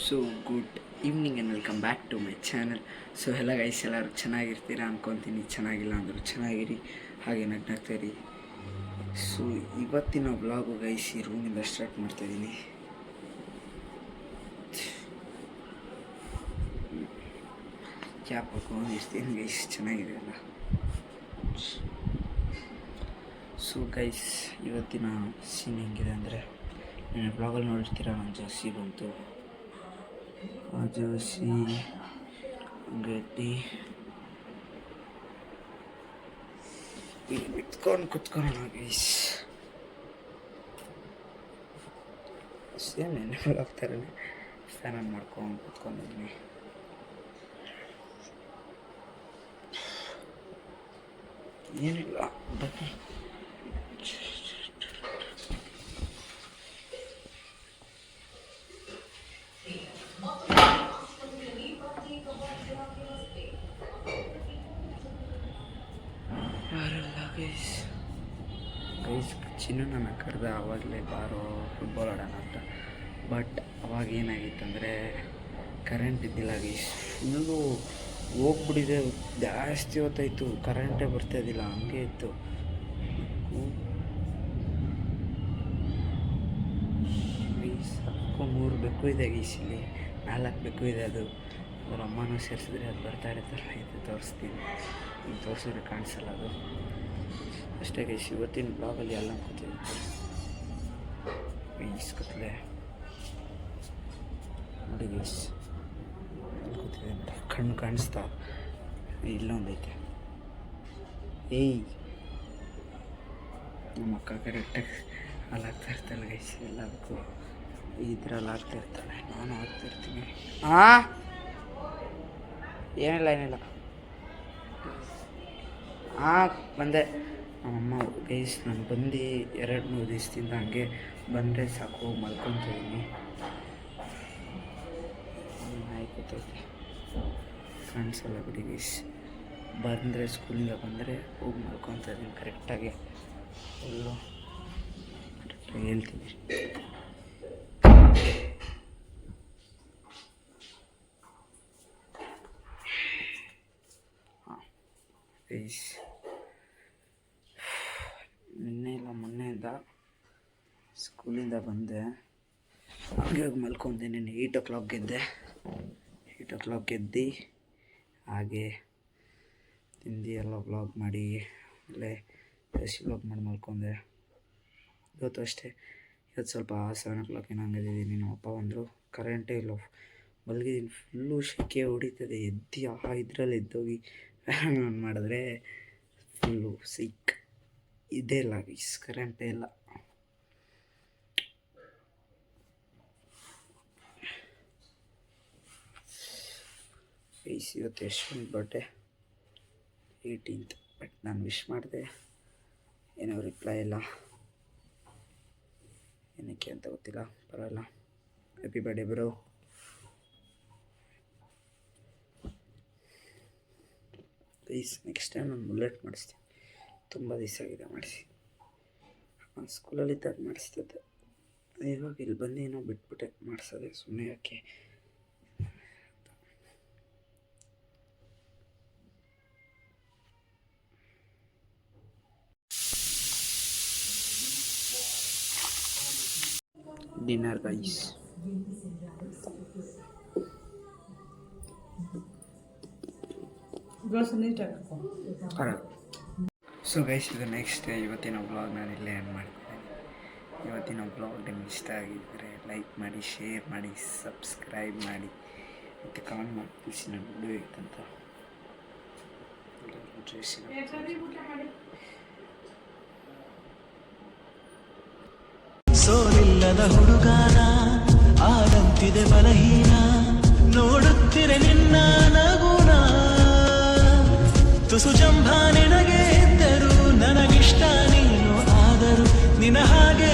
So good evening and welcome back to my channel. So ಎಲ್ಲ guys ಎಲ್ಲರೂ ಚೆನ್ನಾಗಿರ್ತೀರಾ ಅಂದ್ಕೊತೀನಿ. ಚೆನ್ನಾಗಿಲ್ಲ ಅಂದರೂ ಚೆನ್ನಾಗಿರಿ, ಹಾಗೆ ನಗ್ನಾಗ್ತಾಯಿರಿ. ಸೊ ಇವತ್ತಿನ ವ್ಲಾಗು ಗೈಸ್ ಈ ರೂಮಿಂದ ಸ್ಟಾರ್ಟ್ ಮಾಡ್ತಾಯಿದ್ದೀನಿ. ಕ್ಯಾಪ್ ಹಾಕೊಂಡಿರ್ತೀನಿ ಗೈಸ್, ಚೆನ್ನಾಗಿದೆ ಅಲ್ಲ. ಸೊ ಗೈಸ್ ಇವತ್ತಿನ ಸೀನ್ ಹೆಂಗಿದೆ ಅಂದರೆ, ನಾನು ಬ್ಲಾಗಲ್ಲಿ ನೋಡಿರ್ತೀರ ನನ್ನ ಜರ್ಸಿ ಬಂತು. ಆ ಜರ್ಸಿ ಗಟ್ಟಿ ಇಟ್ಕೊಂಡು ಕುತ್ಕೊಳ್ಳೋಣ ಗೈಸ್. ಸೇಮ್ ನೆನಪಲ್ಲಿ ಹೋಗ್ತಾರೆ, ಫ್ಯಾನ್ ಆನ್ ಮಾಡ್ಕೊಂಡು ಕುತ್ಕೊಂಡಿದ್ದೀನಿ. ಏನಿಲ್ಲ ಬನ್ನಿ. ಯಾರಲ್ಲ ಗೈಸ್ ಚಿನ್ನು ನನ್ನ ಕರೆದ ಆವಾಗಲೇ ಬಾರೋ ಫುಟ್ಬಾಲ್ ಆಡೋಣ ಅಂತ. ಬಟ್ ಅವಾಗ ಏನಾಗಿತ್ತಂದರೆ ಕರೆಂಟ್ ಇದ್ದಿಲ್ಲ ಗೈಸ್, ಫುಲ್ಲು ಹೋಗ್ಬಿಟ್ಟಿದೆ. ಜಾಸ್ತಿ ಹೊತ್ತಾಯಿತು, ಕರೆಂಟೇ ಬರ್ತಾಯಿದ್ದಿಲ್ಲ, ಹಂಗೆ ಇತ್ತು. ಗೈಸ್ 3 ಬೆಕ್ಕು ಇದೆ ಗೈಸ್, ಇಲ್ಲಿ 4 ಬೆಕ್ಕು ಇದೆ. ಅದು ಅವ್ರ ಅಮ್ಮನೂ ಸೇರಿಸಿದ್ರೆ ಅದು ಬರ್ತಾ ಇರುತ್ತಲ್ಲ, ಇದು ತೋರಿಸ್ತೀನಿ. ಈಗ ತೋರಿಸಿದ್ರೆ ಕಾಣಿಸಲ್ಲ ಅದು ಅಷ್ಟೇ ಗೈಸ್. ಇವತ್ತಿನ ಬ್ಲಾಗಲ್ಲಿ ಎಲ್ಲ ಕೂತಿದ್ದೆ ಗೈಸ್, ಕತ್ತಲೆ ನೋಡಿ ಗೈಸ್, ಕೂತಿದೆ ನೋಡಿ, ಕಣ್ಣು ಕಾಣಿಸ್ತಾ ಇಲ್ಲೊಂದೈತೆ. ಏಯ್ ನಮ್ಮ ಅಕ್ಕ ಕರೆಕ್ಟಾಗಿ ಅಲ್ಲಿ ಆಗ್ತಾ ಇರ್ತಾಳೆ ಗೈಸ್, ಎಲ್ಲದಕ್ಕೂ ಇದ್ರಲ್ಲಿ ಆಗ್ತಾ ಇರ್ತಾಳೆ, ನಾನು ಆಗ್ತಾಯಿರ್ತೀನಿ. ಏನಿಲ್ಲ ಬಂದೆ. ನಮ್ಮಮ್ಮ ಗೈಸ್ ನಾನು ಬಂದು 2-3 ದಿವಸದಿಂದ ಹಂಗೆ ಬಂದರೆ ಸಾಕು ಮಲ್ಕೊತಿದ್ದೀನಿ. ಆಯ್ಕೊತೈತೆ, ಕಾಣಿಸಲ್ಲ ಬಿಡಿ ಗೈಸ್. ಬಂದರೆ ಸ್ಕೂಲಿಂದ ಬಂದರೆ ಹೋಗಿ ಮಲ್ಕೊತಾ ಇದ್ದೀನಿ ಕರೆಕ್ಟಾಗಿ, ಫುಲ್ಲು ಕರೆಕ್ಟಾಗಿ ಹೇಳ್ತೀನಿ. ಗೈಸ್ ಮೊನ್ನೆಯಿಂದ ಸ್ಕೂಲಿಂದ ಬಂದೆ, ಹಾಗೆ ಮಲ್ಕೊಂಡೆ. ನೆನ್ನೆ 8 o'clock ಗೆದ್ದೆ. 8 o'clock ಗೆದ್ದು ಹಾಗೆ ತಿಂದು ಎಲ್ಲ ವ್ಲಾಗ್ ಮಾಡಿ, ಅಲ್ಲೇ ರೆಸಿ ವ್ಲಾಗ್ ಮಾಡಿ ಮಲ್ಕೊಂಡೆ. ಇವತ್ತು ಅಷ್ಟೇ, ಇವತ್ತು ಸ್ವಲ್ಪ 7 o'clock ಏನೋ ಹಂಗಿದ್ದೀನಿ. ನಮ್ಮ ಅಪ್ಪ ಬಂದರು, ಕರೆಂಟೇ ಇಲ್ಲ, ಮಲಗಿದ್ದೀನಿ, ಫುಲ್ಲು ಶೆಕೆ ಹೊಡಿತದೆ. ಇದರಲ್ಲಿ ಎದ್ದೋಗಿ ಫ್ಯಾನ್ ಆನ್ ಮಾಡಿದ್ರೆ ಫುಲ್ಲು ಸಿಕ್. ಇದೇ ಇಲ್ಲ ಗೈಸ್, ಕರೆಂಟೇ ಇಲ್ಲ. ಗೈಸ್ ಇವತ್ತು ಯಶ್ವಂತ್ ಬರ್ಡೇ 18th, ಬಟ್ ನಾನು ವಿಶ್ ಮಾಡಿದೆ, ಏನೋ ರಿಪ್ಲೈ ಇಲ್ಲ, ಏನಕ್ಕೆ ಅಂತ ಗೊತ್ತಿಲ್ಲ. ಬರೋಲ್ಲ. Happy birthday bro. Guys next time ನಾನು ಬುಲೆಟ್ ಮಾಡಿಸ್ತೀನಿ, ತುಂಬ ದಿವಸ ಆಗಿದೆ ಮಾಡಿಸಿ. ಸ್ಕೂಲಲ್ಲಿದ್ದಾಗ ಮಾಡಿಸ್ತಿದ್ದೆ, ಇವಾಗ ಇಲ್ಲಿ ಬಂದು ಏನೋ ಬಿಟ್ಬಿಟ್ಟೆ ಮಾಡಿಸೋದೆ, ಸುಮ್ಮನೆ ಯಾಕೆ. Dinner guys. ಸೊ ಗೈಸ್ ಇದು ನೆಕ್ಸ್ಟ್ ಡೇ. ಇವತ್ತಿನ ಬ್ಲಾಗ್ ನಾನು ಇಲ್ಲೇ ಎಂಡ್ ಮಾಡ್ತೀನಿ. ಇವತ್ತಿನ ಬ್ಲಾಗ್ ನಿಮ್ಗೆ ಇಷ್ಟ ಆಗಿದ್ದರೆ ಲೈಕ್ ಮಾಡಿ, ಶೇರ್ ಮಾಡಿ, ಸಬ್ಸ್ಕ್ರೈಬ್ ಮಾಡಿ, ಮತ್ತು ಕಮೆಂಟ್ ಮಾಡಿ ತಿಳಿಸಿ ನಾನು ವಿಡಿಯೋ ಇತ್ತಂತ. ಸೋಲಿಲ್ಲದ ಹುಡುಗಾನ ಆದಂತಿದೆ ಬಲಹೀನ, ನೋಡುತ್ತಿರೆ ನಿನ್ನ ನಗುನ. ತುಸು ಜಂಭ ನಿನಗೆ ಇದ್ದರು, ನನಗಿಷ್ಟ ನೀನು ಆದರೂ ನಿನ್ನ ಹಾಗೆ